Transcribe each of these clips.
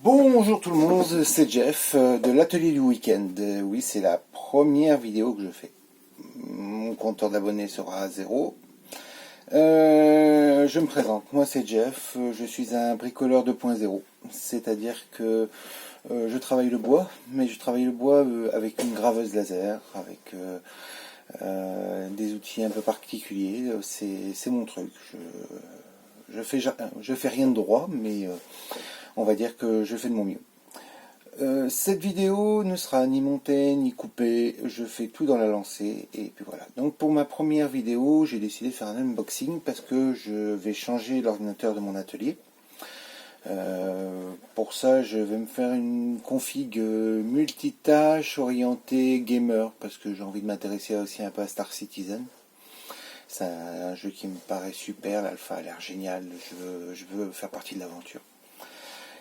Bonjour tout le monde, c'est Jeff de l'atelier du week-end. Oui, c'est la première vidéo que je fais. Mon compteur d'abonnés sera à 0. Je me présente, moi c'est Jeff, je suis un bricoleur 2.0. C'est-à-dire que je travaille le bois, mais je travaille le bois avec une graveuse laser, avec des outils un peu particuliers. C'est mon truc. Je fais rien de droit, mais on va dire que je fais de mon mieux. Cette vidéo ne sera ni montée ni coupée, je fais tout dans la lancée et puis voilà. Donc pour ma première vidéo, j'ai décidé de faire un unboxing parce que je vais changer l'ordinateur de mon atelier. Pour ça, je vais me faire une config multitâche orientée gamer parce que j'ai envie de m'intéresser aussi un peu à Star Citizen. C'est un jeu qui me paraît super, l'alpha a l'air génial, je veux faire partie de l'aventure.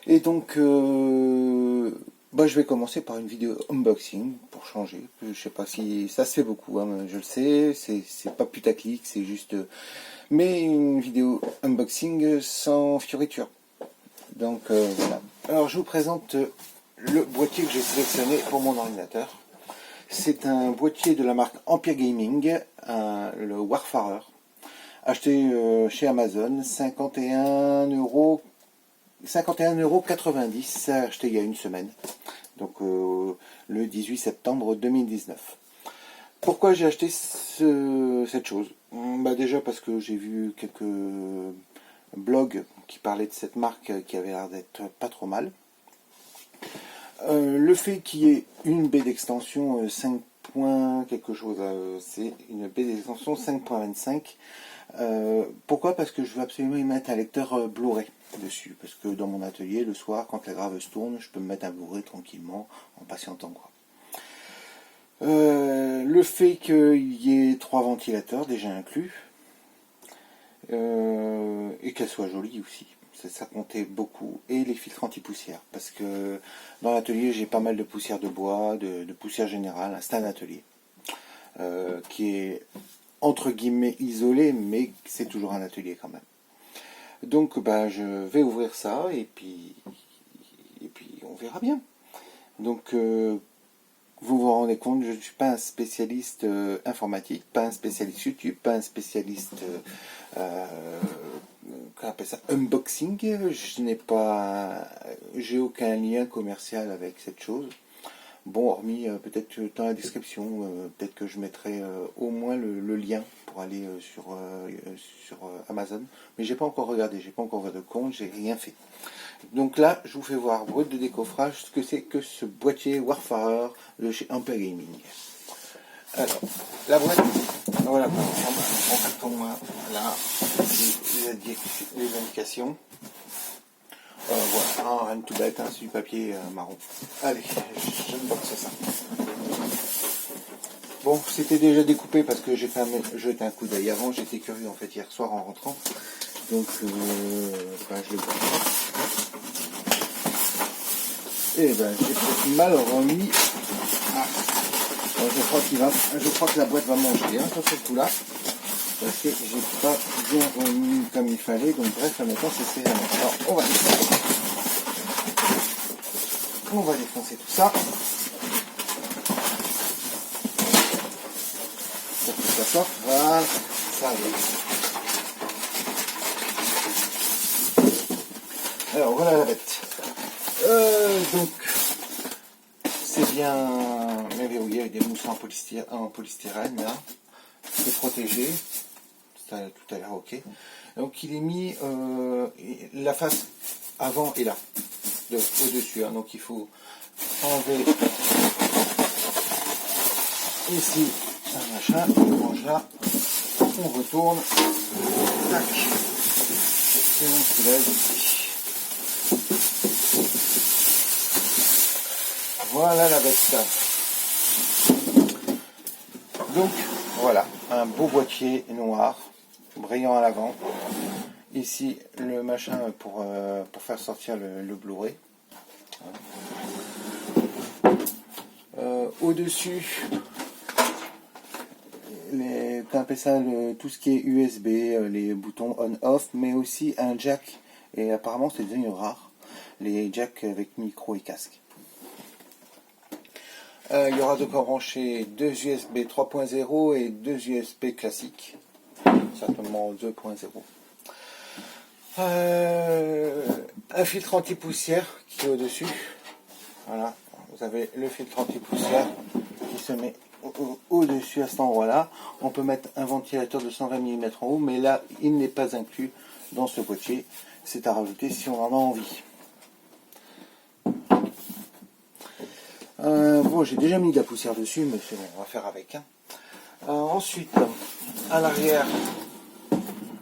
Et donc, je vais commencer par une vidéo unboxing pour changer. Je sais pas si ça se fait beaucoup, hein, je le sais, c'est pas putaclic, c'est juste. Mais une vidéo unboxing sans fioriture. Donc voilà. Alors je vous présente le boîtier que j'ai sélectionné pour mon ordinateur. C'est un boîtier de la marque Empire Gaming, le Warfarer, acheté chez Amazon, 51,90 €, acheté il y a une semaine, donc le 18 septembre 2019. Pourquoi j'ai acheté cette chose? Déjà parce que j'ai vu quelques blogs qui parlaient de cette marque qui avait l'air d'être pas trop mal. Le fait qu'il y ait une baie d'extension 5 points quelque chose, c'est une baie d'extension 5.25. Pourquoi? Parce que je veux absolument y mettre un lecteur Blu-ray dessus, parce que dans mon atelier, le soir, quand la graveuse tourne, je peux me mettre un Blu-ray tranquillement, en patientant quoi. Le fait qu'il y ait 3 ventilateurs déjà inclus, et qu'elle soit jolie aussi, ça comptait beaucoup, et les filtres anti-poussière, parce que dans l'atelier j'ai pas mal de poussière de bois, de poussière générale. C'est un atelier qui est entre guillemets isolé, mais c'est toujours un atelier quand même. Donc je vais ouvrir ça et puis on verra bien. Donc vous vous rendez compte, je ne suis pas un spécialiste informatique, pas un spécialiste YouTube, pas un spécialiste qu'on appelle ça unboxing. J'ai aucun lien commercial avec cette chose. Bon, hormis peut-être dans la description, peut-être que je mettrai au moins le lien pour aller sur Amazon. Mais j'ai pas encore regardé, j'ai pas encore ouvert de compte, j'ai rien fait. Donc là, je vous fais voir, boîte de décoffrage, ce que c'est que ce boîtier Warfarer de chez Empire Gaming. Alors, la boîte, voilà, en carton noir, là, les indications. Voilà, rien de tout bête, c'est du papier marron. Allez, j'unboxe ça. Bon, c'était déjà découpé parce que j'ai quand même jeté un coup d'œil avant, j'étais curieux en fait hier soir en rentrant. Donc, je le vois. Et j'ai peut-être mal remis. Ah. Je crois que la boîte va manger sur ce coup-là. Parce que j'ai pas bien remis comme il fallait. Donc bref, maintenant c'est serré. Alors on va défoncer tout ça. Pour que ça sorte. Voilà. Ça arrive. Alors voilà la bête. Donc c'est bien verrouillé avec des moussons en polystyrène là. C'est protégé. Tout à l'heure ok. Donc il est mis la face avant et là. Au-dessus. Hein. Donc il faut enlever ici un machin, on range là, on retourne, tac, et on soulève ici. Voilà la bête. Donc voilà, un beau boîtier noir, brillant à l'avant. Ici le machin pour faire sortir le Blu-ray. Au-dessus, tout ce qui est USB, les boutons on-off, mais aussi un jack. Et apparemment c'est devenu rare. les jacks avec micro et casque. Il y aura de quoi brancher 2 USB 3.0 et 2 USB classiques, certainement 2.0. Un filtre anti-poussière qui est au-dessus. Voilà, vous avez le filtre anti-poussière qui se met au-dessus à cet endroit-là. On peut mettre un ventilateur de 120 mm en haut, mais là, il n'est pas inclus dans ce boîtier. C'est à rajouter si on en a envie. Bon, j'ai déjà mis de la poussière dessus, mais c'est bon, on va faire avec. Hein. Ensuite, à l'arrière,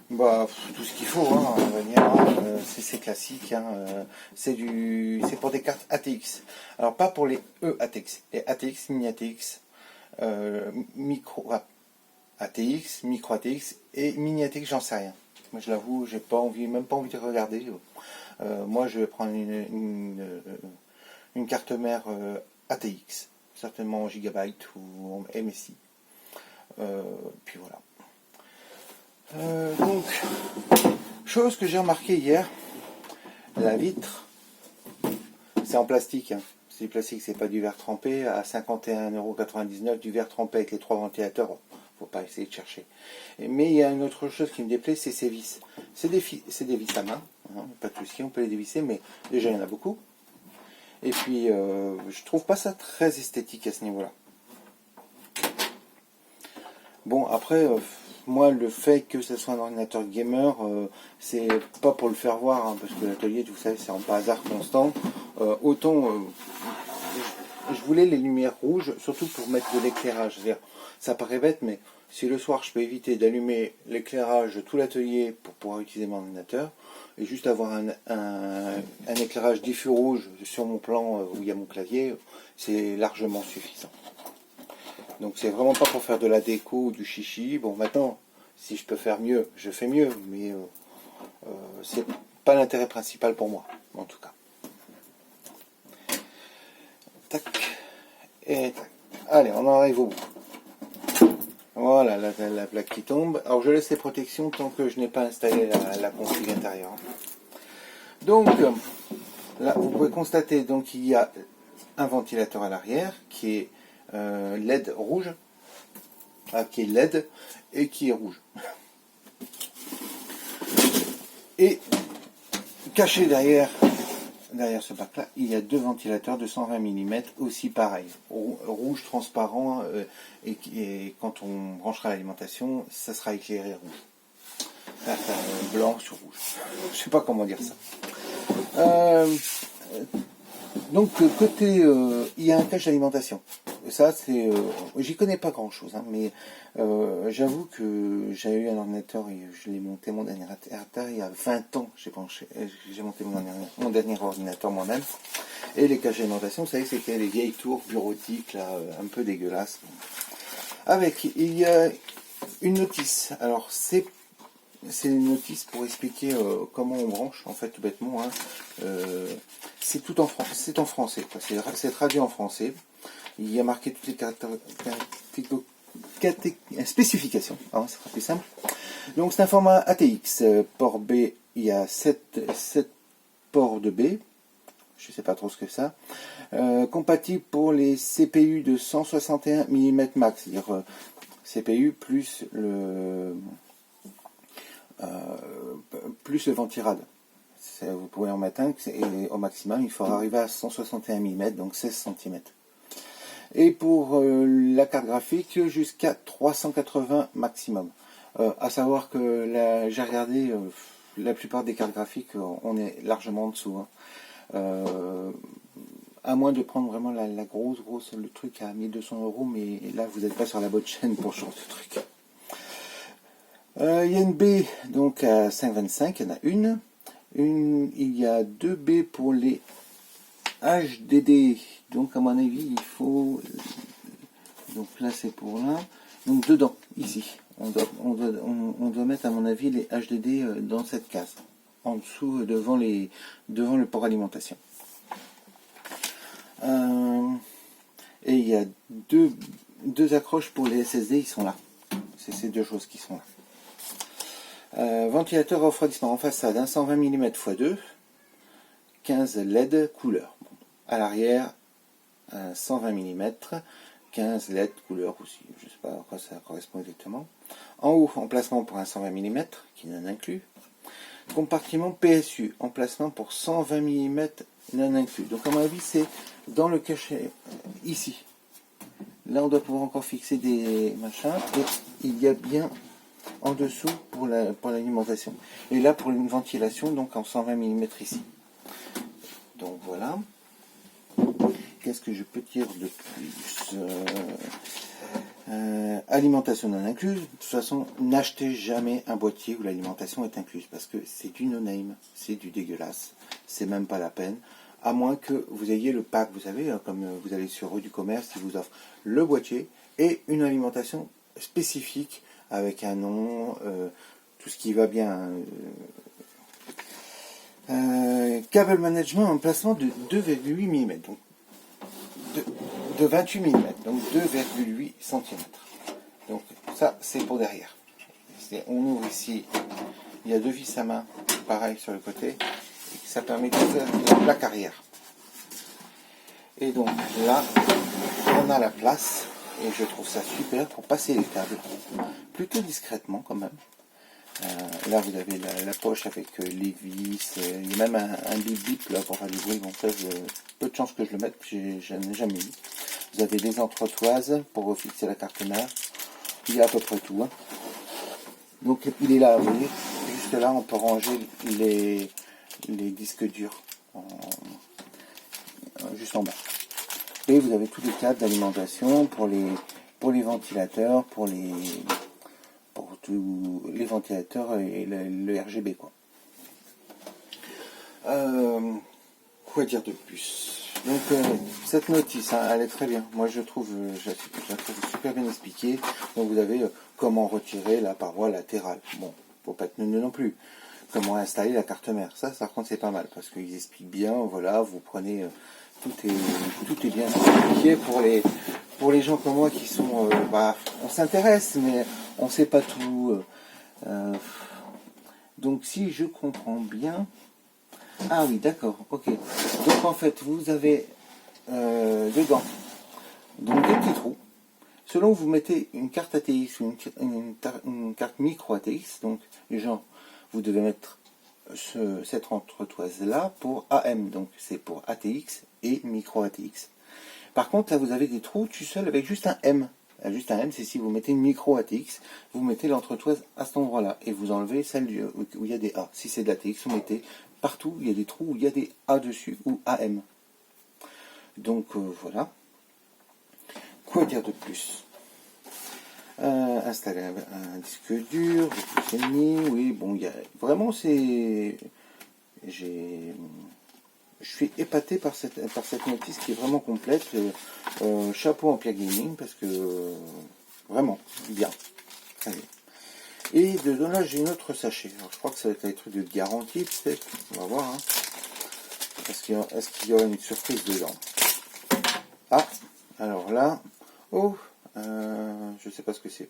bah, tout ce qu'il faut, hein, on va dire, hein, c'est classique. Hein, c'est pour des cartes ATX. Alors, pas pour les ATX, les ATX, mini ATX, micro ATX, micro ATX et mini ATX, j'en sais rien. Moi, je l'avoue, j'ai pas envie, même pas envie de regarder. Moi, je vais prendre une carte mère ATX, certainement en gigabyte ou en MSI. Puis voilà. Donc, chose que j'ai remarqué hier, la vitre, c'est en plastique. Hein. C'est du plastique, c'est pas du verre trempé. À 51,99 € du verre trempé avec les 3 ventilateurs, faut pas essayer de chercher. Mais il y a une autre chose qui me déplaît, c'est ces vis. C'est des vis à main, hein, pas de souci, on peut les dévisser, mais déjà il y en a beaucoup. Et puis, je trouve pas ça très esthétique à ce niveau-là. Bon, après, moi, le fait que ce soit un ordinateur gamer, c'est pas pour le faire voir, hein, parce que l'atelier, vous savez, c'est en hasard constant. Autant, je voulais les lumières rouges, surtout pour mettre de l'éclairage. C'est-à-dire, ça paraît bête, mais si le soir, je peux éviter d'allumer l'éclairage de tout l'atelier pour pouvoir utiliser mon ordinateur, et juste avoir un éclairage diffus rouge sur mon plan où il y a mon clavier, c'est largement suffisant. Donc c'est vraiment pas pour faire de la déco ou du chichi. Bon, maintenant, si je peux faire mieux, je fais mieux, mais c'est pas l'intérêt principal pour moi, en tout cas. Tac, et tac. Allez, on en arrive au bout. Voilà, la plaque qui tombe. Alors je laisse les protections tant que je n'ai pas installé la config intérieure. Donc, là, vous pouvez constater qu'il y a un ventilateur à l'arrière qui est LED rouge, qui est LED et qui est rouge. Et caché derrière ce bac-là, il y a 2 ventilateurs de 120 mm, aussi pareil, rouge transparent, et quand on branchera l'alimentation, ça sera éclairé rouge. Blanc sur rouge. Je sais pas comment dire ça. Donc côté, il y a un cache d'alimentation. Ça, c'est, j'y connais pas grand-chose, hein, mais j'avoue que j'ai eu un ordinateur et je l'ai monté mon dernier ordinateur il y a 20 ans. J'ai monté mon dernier ordinateur moi-même. Et les caches d'alimentation, vous savez, c'était les vieilles tours bureautiques là, un peu dégueulasses. Il y a une notice. Alors c'est une notice pour expliquer comment on branche, en fait, tout bêtement. Hein. C'est tout en français. C'est en français. C'est traduit en français. Il y a marqué toutes les spécifications. Hein, ça sera plus simple. Donc c'est un format ATX. Port B, il y a 7 ports de B. Je ne sais pas trop ce que c'est. Compatible pour les CPU de 161 mm max. C'est-à-dire CPU plus le ventirad. Vous pouvez en mettre un, et au maximum, il faudra arriver à 161 mm, donc 16 cm. Et pour la carte graphique, jusqu'à 380 maximum. À savoir que j'ai regardé, la plupart des cartes graphiques, on est largement en dessous. Hein. À moins de prendre vraiment la grosse, le truc à 1200 €, mais là, vous n'êtes pas sur la bonne chaîne pour ce genre de truc. Il y a une B donc à 5,25, il y en a une. Il y a 2 B pour les HDD. Donc à mon avis, il faut. Donc là c'est pour là. Donc dedans, ici. On doit mettre à mon avis les HDD dans cette case. En dessous, devant le port alimentation. Et il y a deux accroches pour les SSD, ils sont là. C'est ces deux choses qui sont là. Ventilateur à refroidissement en façade, 120 mm x 2, 15 LED couleur. Bon, à l'arrière, un 120 mm, 15 LED couleur aussi. Je ne sais pas à quoi ça correspond exactement. En haut, emplacement pour un 120 mm, qui non inclus. Compartiment PSU, emplacement pour 120 mm non inclus. Donc à mon avis, c'est dans le cachet, ici. Là, on doit pouvoir encore fixer des machins. Et il y a bien en dessous pour l'alimentation. Et là, pour une ventilation, donc en 120 mm ici. Donc voilà. Qu'est-ce que je peux dire de plus alimentation non incluse. De toute façon, n'achetez jamais un boîtier où l'alimentation est incluse. Parce que c'est du no-name. C'est du dégueulasse. C'est même pas la peine. À moins que vous ayez le pack, vous savez, comme vous allez sur Rue du Commerce, ils vous offrent le boîtier et une alimentation spécifique avec un nom, tout ce qui va bien. Câble management en emplacement de 2,8 mm, donc de 28 mm, donc 2,8 cm. Donc ça, c'est pour derrière. On ouvre ici, il y a deux vis à main, pareil sur le côté, et ça permet d'ouvrir la plaque arrière. Et donc là, on a la place, et je trouve ça super pour passer les câbles, plutôt discrètement quand même. Là vous avez la poche avec les vis, il y a même un bip bip là pour faire du bruit, donc ça peu de chance que je le mette, j'en ai jamais eu. Vous avez des entretoises pour fixer la carte mère, il y a à peu près tout. Hein. Donc il est là, vous voyez, juste là on peut ranger les disques durs juste en bas. Et vous avez tous les câbles d'alimentation pour les ventilateurs, pour tous les ventilateurs et le RGB quoi. Quoi dire de plus? Donc cette notice, hein, elle est très bien. Moi je la trouve super bien expliquée. Donc vous avez comment retirer la paroi latérale. Bon, faut pas être neuneux non plus. Comment installer la carte mère. Ça par contre c'est pas mal parce qu'ils expliquent bien. Voilà, vous prenez tout est bien expliqué pour les gens comme moi qui sont on s'intéresse mais on sait pas tout. Donc si je comprends bien. Ah oui, d'accord, ok. Donc en fait, vous avez dedans donc des petits trous. Selon que vous mettez une carte ATX ou une carte micro ATX, donc les gens, vous devez mettre cette entretoise là pour AM, donc c'est pour ATX et micro ATX. Par contre, là vous avez des trous tout seul avec juste un M. Juste un M, c'est si vous mettez une micro ATX, vous mettez l'entretoise à cet endroit-là et vous enlevez celle où il y a des A. Si c'est de l'ATX, vous mettez partout où il y a des trous où il y a des A dessus ou AM. Donc voilà. Quoi dire de plus? Installer un disque dur, c'est mis, oui, bon, il y a vraiment je suis épaté par cette notice qui est vraiment complète. Chapeau Empire Gaming parce que vraiment bien. Très bien. Et dedans là j'ai une autre sachet. Alors, je crois que ça va être des trucs de garantie peut-être. On va voir. Hein. Est-ce qu'il y aura une surprise dedans? Ah, alors là, je sais pas ce que c'est.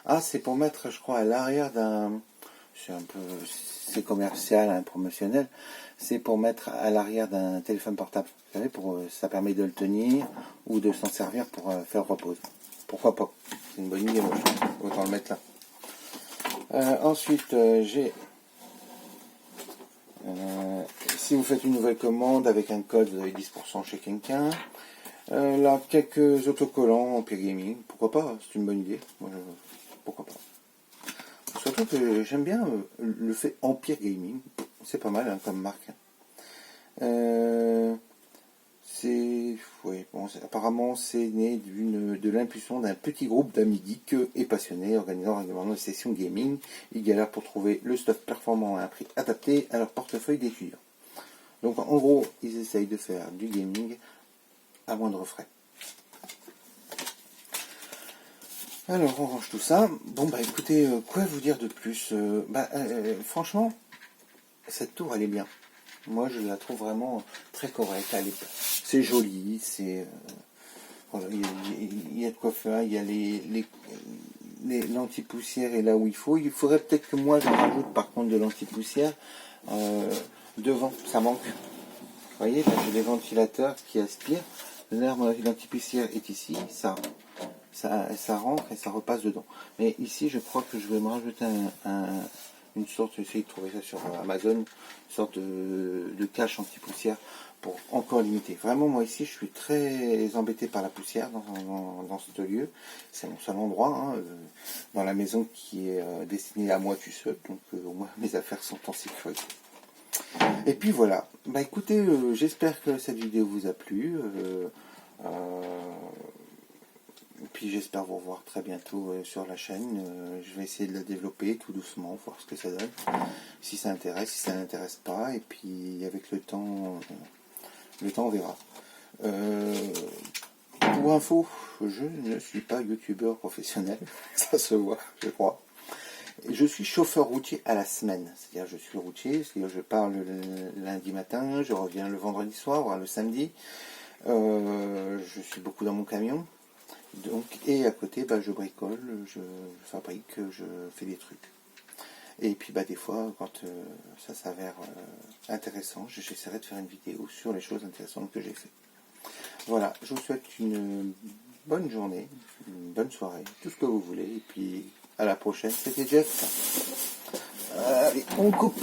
Ah, c'est pour mettre, je crois, à l'arrière d'un. C'est commercial, hein, promotionnel. C'est pour mettre à l'arrière d'un téléphone portable. Vous savez, ça permet de le tenir ou de s'en servir pour faire repose. Pourquoi pas? C'est une bonne idée, moi, je trouve. Autant le mettre là. Ensuite, j'ai. Si vous faites une nouvelle commande avec un code, vous avez 10% chez quelqu'un. Là, quelques autocollants Empire Gaming. Pourquoi pas? C'est une bonne idée. Moi, pourquoi pas? Surtout que j'aime bien le fait Empire Gaming. C'est pas mal hein, comme marque. Apparemment, c'est né de l'impulsion d'un petit groupe d'amis geeks et passionnés organisant régulièrement des sessions gaming. Ils galèrent pour trouver le stuff performant à un prix adapté à leur portefeuille d'étudiants. Donc en gros, ils essayent de faire du gaming à moindre frais. Alors on range tout ça. Bon bah écoutez, quoi vous dire de plus? Franchement, cette tour elle est bien. Moi je la trouve vraiment très correcte. C'est joli, voilà, il y a de quoi faire, il y a l'anti-poussière est là où il faut. Il faudrait peut-être que moi j'en rajoute par contre de l'anti-poussière. Devant, ça manque. voyez, là j'ai des ventilateurs qui aspirent. L'air l'antipoussière est ici, ça rentre et ça repasse dedans. Mais ici, je crois que je vais me rajouter une sorte, j'essaie de trouver ça sur Amazon, une sorte de cache anti-poussière pour encore limiter. Vraiment, moi ici, je suis très embêté par la poussière dans ce lieu. C'est mon seul endroit, hein, dans la maison qui est destinée à moi tout seul, donc au moins mes affaires sont en sécurité. Et puis voilà, bah écoutez, j'espère que cette vidéo vous a plu. Puis j'espère vous revoir très bientôt sur la chaîne. Je vais essayer de la développer tout doucement, voir ce que ça donne. Si ça intéresse, si ça n'intéresse pas. Et puis avec le temps on verra. Pour info, je ne suis pas youtubeur professionnel. Ça se voit, je crois. Je suis chauffeur routier à la semaine. C'est-à-dire je suis routier, c'est-à-dire je pars le lundi matin, je reviens le vendredi soir, voire le samedi. Je suis beaucoup dans mon camion. Donc, et à côté, bah, je bricole, je fabrique, je fais des trucs. Et puis bah, des fois, quand ça s'avère intéressant, j'essaierai de faire une vidéo sur les choses intéressantes que j'ai fait. Voilà, je vous souhaite une bonne journée, une bonne soirée, tout ce que vous voulez. Et puis à la prochaine, c'était Jeff. Allez, on coupe.